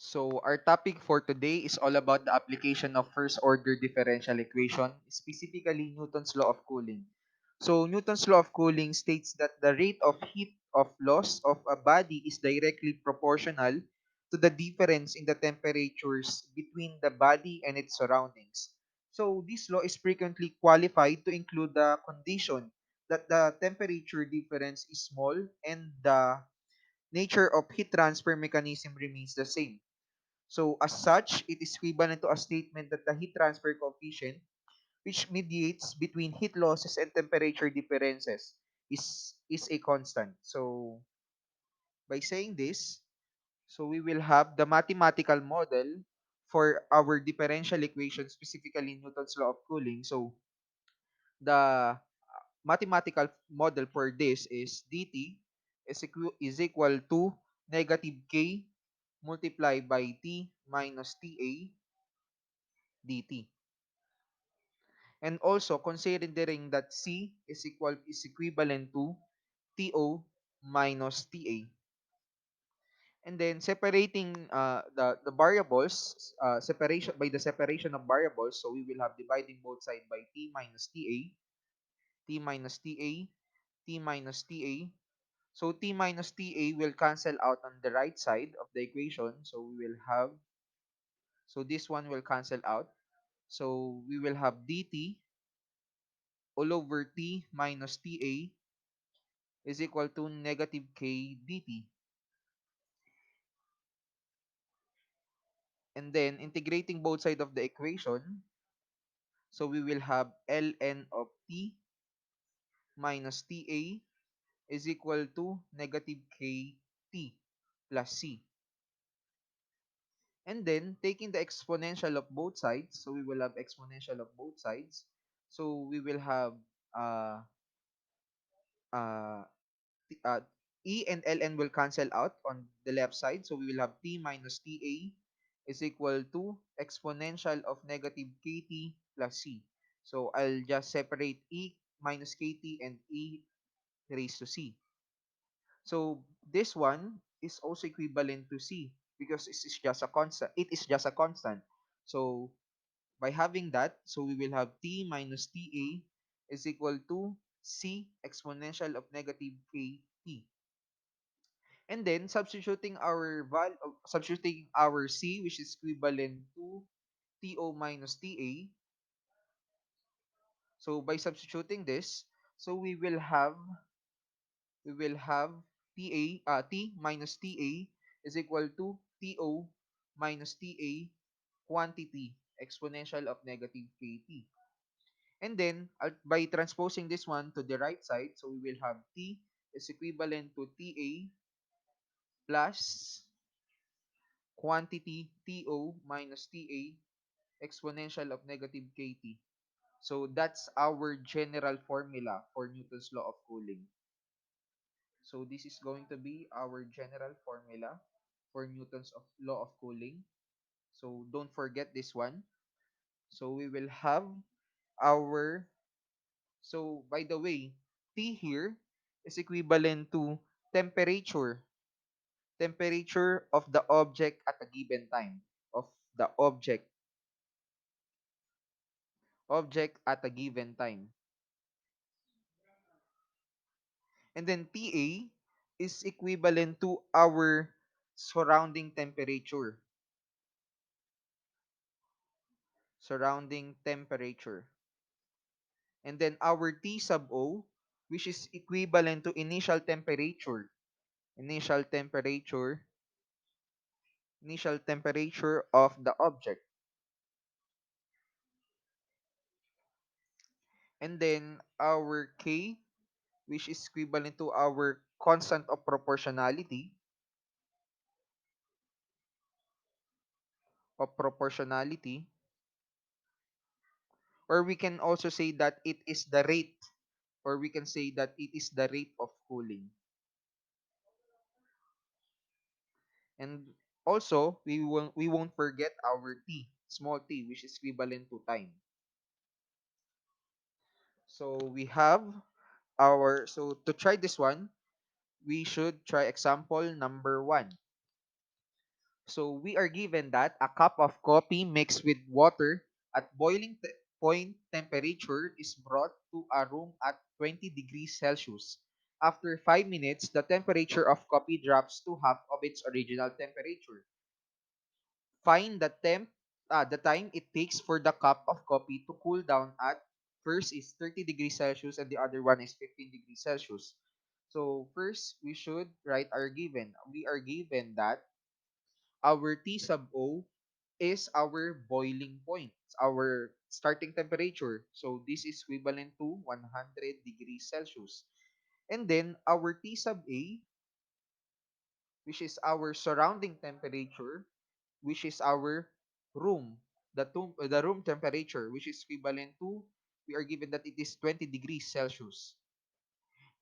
So our topic for today is all about the application of first order differential equation, specifically Newton's law of cooling. So Newton's law of cooling states that the rate of heat of loss of a body is directly proportional to the difference in the temperatures between the body and its surroundings. So this law is frequently qualified to include the condition that the temperature difference is small and the nature of heat transfer mechanism remains the same. So as such, it is equivalent to a statement that the heat transfer coefficient, which mediates between heat losses and temperature differences, is a constant. So by saying this, so we will have the mathematical model for our differential equation, specifically Newton's law of cooling. So the mathematical model for this is dt is equal to negative k multiplied by t minus ta dt. And also considering that C is equivalent to TO minus TA. And then separating the variables, separation by the separation of variables, so we will have dividing both sides by T minus TA, T minus TA, T minus TA. So T minus TA will cancel out on the right side of the equation. So we will have, so this one will cancel out. So we will have dt all over T minus TA is equal to negative k dt. And then integrating both sides of the equation, so we will have ln of t minus ta is equal to negative kt plus c. And then taking the exponential of both sides, so we will have exponential of both sides. So we will have uh, uh, uh, E and ln will cancel out on the left side. So we will have t minus ta is equal to exponential of negative kt plus c. So I'll just separate e minus kt and e raised to c. So this one is also equivalent to c because it is just a constant. It is just a constant. So by having that, so we will have t minus ta is equal to c exponential of negative kt. And then substituting our C, which is equivalent to TO minus TA. So by substituting this, so we will have T minus TA is equal to TO minus TA quantity exponential of negative KT. And then by transposing this one to the right side, so we will have T is equivalent to TA plus quantity TO minus TA exponential of negative kT. So that's our general formula for Newton's law of cooling. So this is going to be our general formula for Newton's law of cooling. So don't forget this one. So we will have our, so by the way, T here is equivalent to temperature, temperature of the object at a given time, of the object at a given time. And then TA is equivalent to our surrounding temperature. Surrounding temperature. And then our T sub O, which is equivalent to initial temperature. Initial temperature. Initial temperature of the object. And then our K, which is equivalent to our constant of proportionality. Of proportionality. Or we can also say that it is the rate, or we can say that it is the rate of cooling. And also, we won't forget our t, small t, which is equivalent to time. So we have so to try this one, we should try example number 1. So we are given that a cup of coffee mixed with water at boiling point temperature is brought to a room at 20 degrees Celsius. After 5 minutes, the temperature of coffee drops to half of its original temperature. Find the time it takes for the cup of coffee to cool down at first is 30 degrees Celsius and the other one is 15 degrees Celsius. So first, we should write our given. We are given that our T sub O is our boiling point, our starting temperature. So this is equivalent to 100 degrees Celsius. And then our T sub A, which is our surrounding temperature, which is our room, the room temperature, which is equivalent to, we are given that it is 20 degrees Celsius.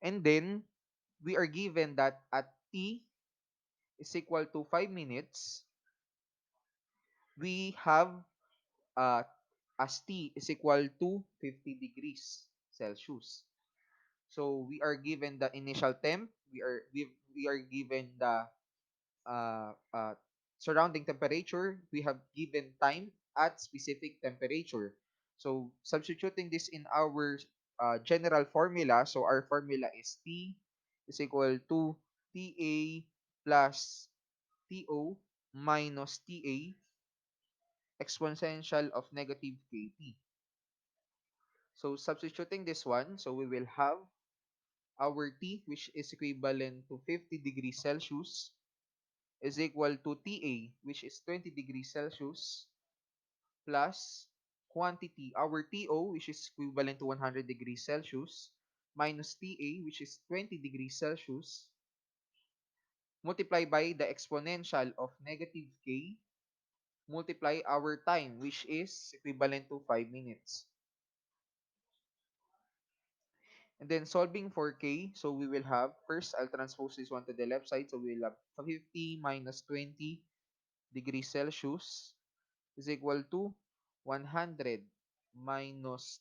And then we are given that at T is equal to 5 minutes, we have uh, as T is equal to 50 degrees Celsius. So we are given the initial temp, we are given the uh, uh, surrounding temperature, we have given time at specific temperature. So substituting this in our general formula, so our formula is T is equal to TA plus TO minus TA exponential of negative KT. So substituting this one, so we will have our T, which is equivalent to 50 degrees Celsius, is equal to TA, which is 20 degrees Celsius, plus quantity, our TO, which is equivalent to 100 degrees Celsius, minus TA, which is 20 degrees Celsius, multiply by the exponential of negative K, multiply our time, which is equivalent to 5 minutes. And then solving for K, so we will have, first, I'll transpose this one to the left side. So we will have 50 minus 20 degrees Celsius is equal to 100 minus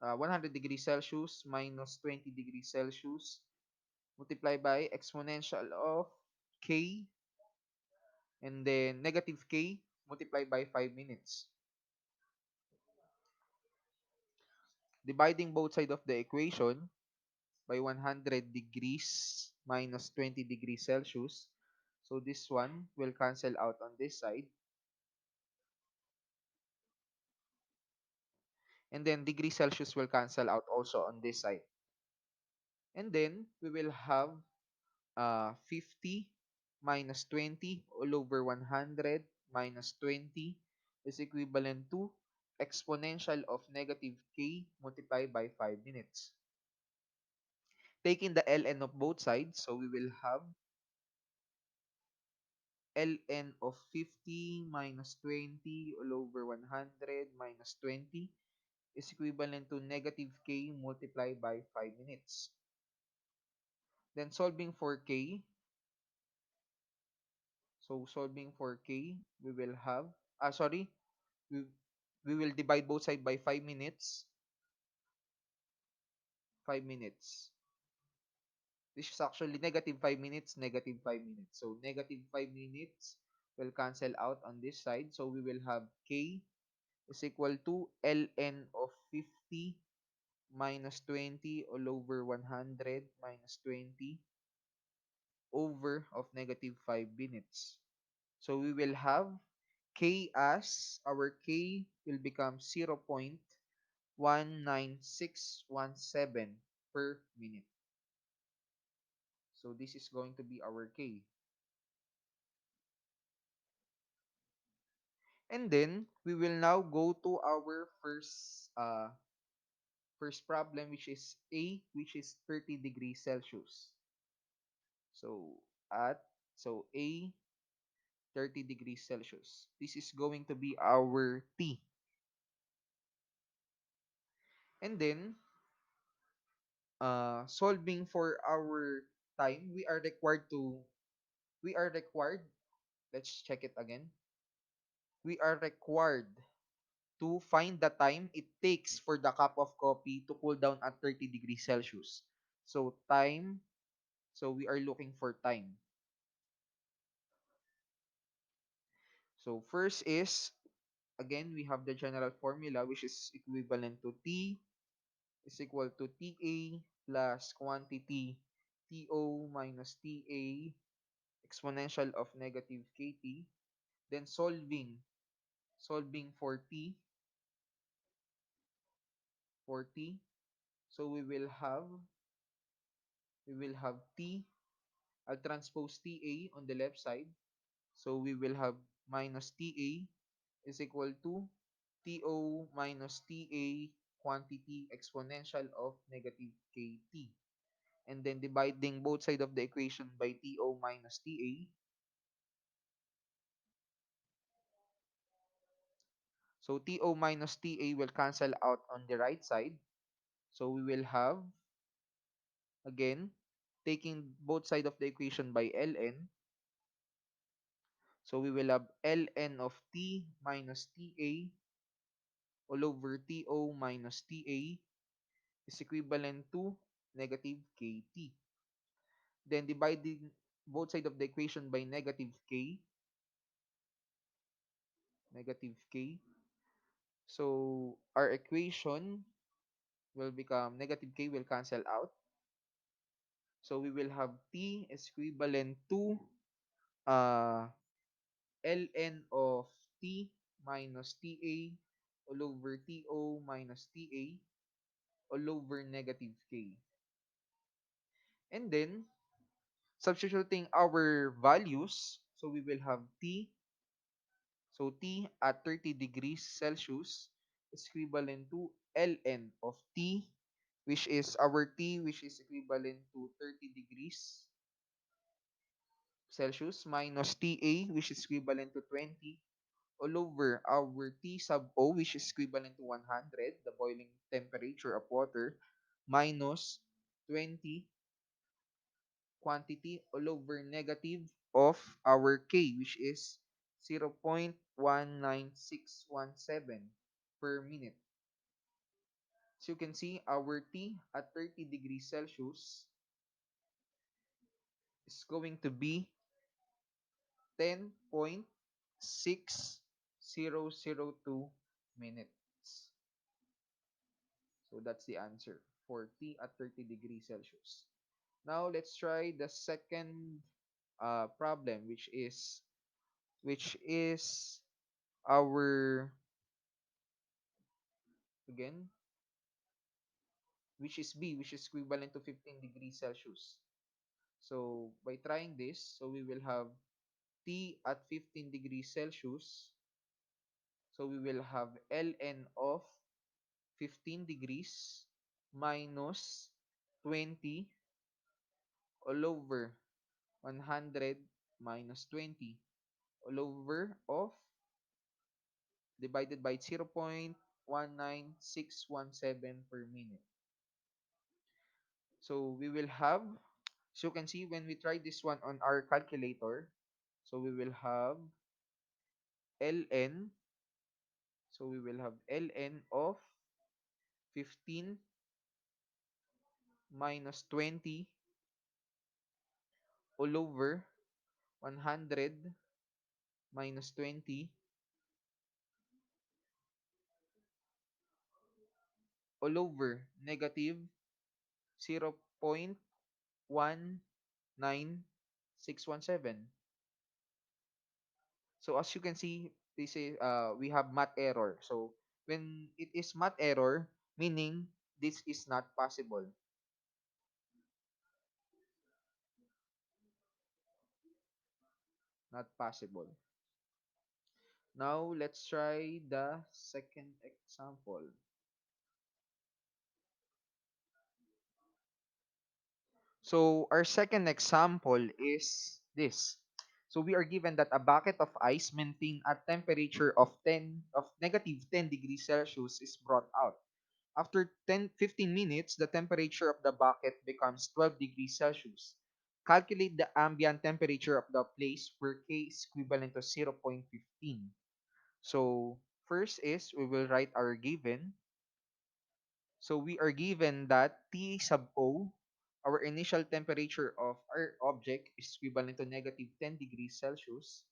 100 degrees Celsius minus 20 degrees Celsius multiplied by exponential of K and then negative K multiplied by 5 minutes. Dividing both sides of the equation by 100 degrees minus 20 degrees Celsius. So this one will cancel out on this side. And then degree Celsius will cancel out also on this side. And then we will have 50 minus 20 all over 100 minus 20 is equivalent to exponential of negative k multiplied by 5 minutes. Taking the ln of both sides, so we will have ln of 50 minus 20 all over 100 minus 20 is equivalent to negative k multiplied by 5 minutes. Then solving for k, so solving for k, we will have, sorry, we, we will divide both sides by 5 minutes. 5 minutes. This is actually negative 5 minutes, negative 5 minutes. So negative 5 minutes will cancel out on this side. So we will have k is equal to ln of 50 minus 20 all over 100 minus 20 over of negative 5 minutes. So we will have k as our k will become 0.19617 per minute. So this is going to be our k. And then we will now go to our first problem, which is A, which is 30 degrees Celsius. So at A 30 degrees Celsius. This is going to be our T. And then solving for our time, we are required, let's check it again. We are required to find the time it takes for the cup of coffee to cool down at 30 degrees Celsius. So time, so we are looking for time. So first is, again, we have the general formula, which is equivalent to T is equal to TA plus quantity TO minus TA exponential of negative KT. Then solving for T. So we will have T. I'll transpose TA on the left side. So we will have minus TA is equal to TO minus TA quantity exponential of negative KT. And then dividing both sides of the equation by TO minus TA. So TO minus TA will cancel out on the right side. So we will have, again, taking both sides of the equation by ln. So we will have ln of T minus TA all over TO minus TA is equivalent to negative KT. Then dividing both sides of the equation by negative K. So our equation will become negative K will cancel out. So we will have T is equivalent to uh, ln of T minus TA all over TO minus TA all over negative K. And then, substituting our values, so we will have T. So T at 30 degrees Celsius is equivalent to ln of T, which is our T, which is equivalent to 30 degrees Celsius minus TA, which is equivalent to 20, all over our T sub O, which is equivalent to 100, the boiling temperature of water, minus 20 quantity all over negative of our K, which is 0.19617 per minute. So you can see our T at 30 degrees Celsius is going to be 10.6002 minutes. So that's the answer for T at 30 degrees Celsius. Now let's try the second problem, which is our, again, which is B, which is equivalent to 15 degrees Celsius. So by trying this, so we will have T at 15 degrees Celsius. So we will have ln of 15 degrees minus 20 all over 100 minus 20 all over of divided by 0.19617 per minute. So we will have, so you can see when we try this one on our calculator, so we will have ln, so we will have ln of 15 minus 20 all over 100 minus 20 all over negative 0.19617. So as you can see, this is we have math error. So when it is math error, meaning this is not possible. Not possible. Now let's try the second example. So our second example is this. So we are given that a bucket of ice maintained at temperature of negative 10 degrees Celsius is brought out. After 15 minutes, the temperature of the bucket becomes 12 degrees Celsius. Calculate the ambient temperature of the place where K is equivalent to 0.15. So first is we will write our given. So we are given that T sub O, our initial temperature of our object, is equivalent to negative 10 degrees Celsius.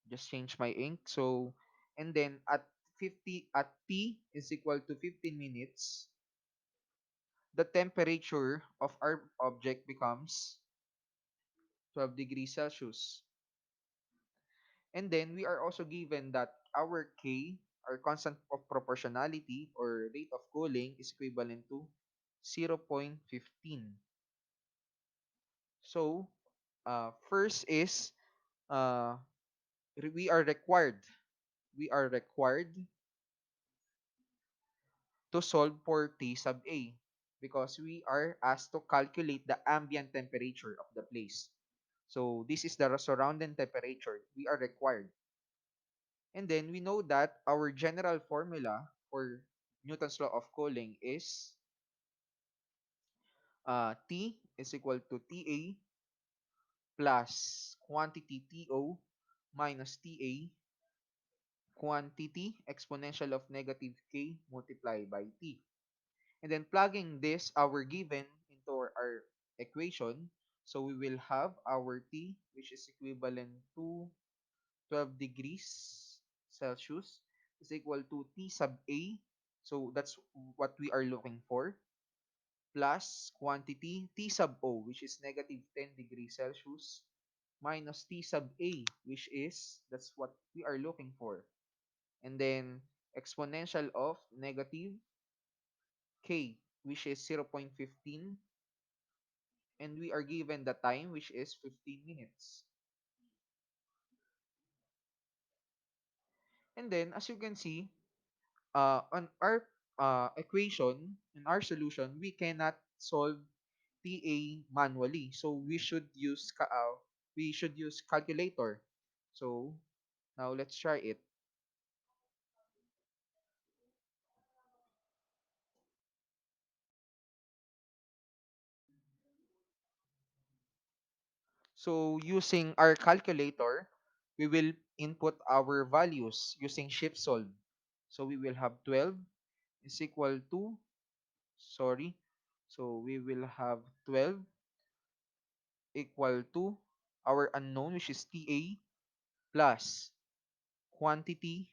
Just change my ink. So, and then at T is equal to 15 minutes, the temperature of our object becomes 12 degrees Celsius. And then we are also given that our K, our constant of proportionality or rate of cooling, is equivalent to 0.15. So, first is uh, we are required to solve for T sub A because we are asked to calculate the ambient temperature of the place. So this is the surrounding temperature we are required. And then we know that our general formula for Newton's law of cooling is T is equal to TA plus quantity TO minus TA quantity exponential of negative K multiplied by T. And then plugging this, our given, into our equation, so we will have our T, which is equivalent to 12 degrees Celsius, is equal to T sub A. So that's what we are looking for, plus quantity T sub O, which is negative 10 degrees Celsius, minus T sub A, which is, that's what we are looking for. And then exponential of negative K, which is 0.15, and we are given the time, which is 15 minutes. And then, as you can see, on our equation, in our solution, we cannot solve TA manually. So we should use calculator. So now let's try it. So using our calculator, we will input our values using shift solve. So we will have 12 is equal to, sorry, so we will have 12 equal to our unknown, which is TA, plus quantity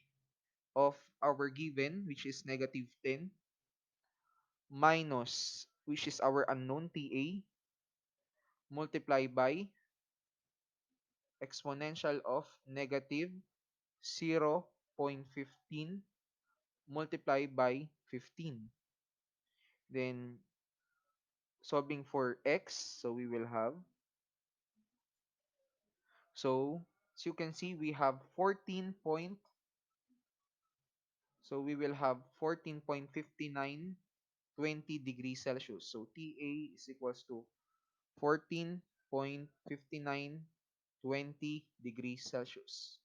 of our given, which is negative 10, minus, which is our unknown TA, multiply by exponential of negative 0.15 multiply by 15. Then solving for x, so we will have, so as you can see, we have 14 point, so we will have 14.5920 degrees Celsius. So TA is equals to 14.5920 degrees Celsius.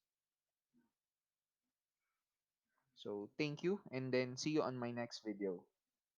So thank you, and then see you on my next video.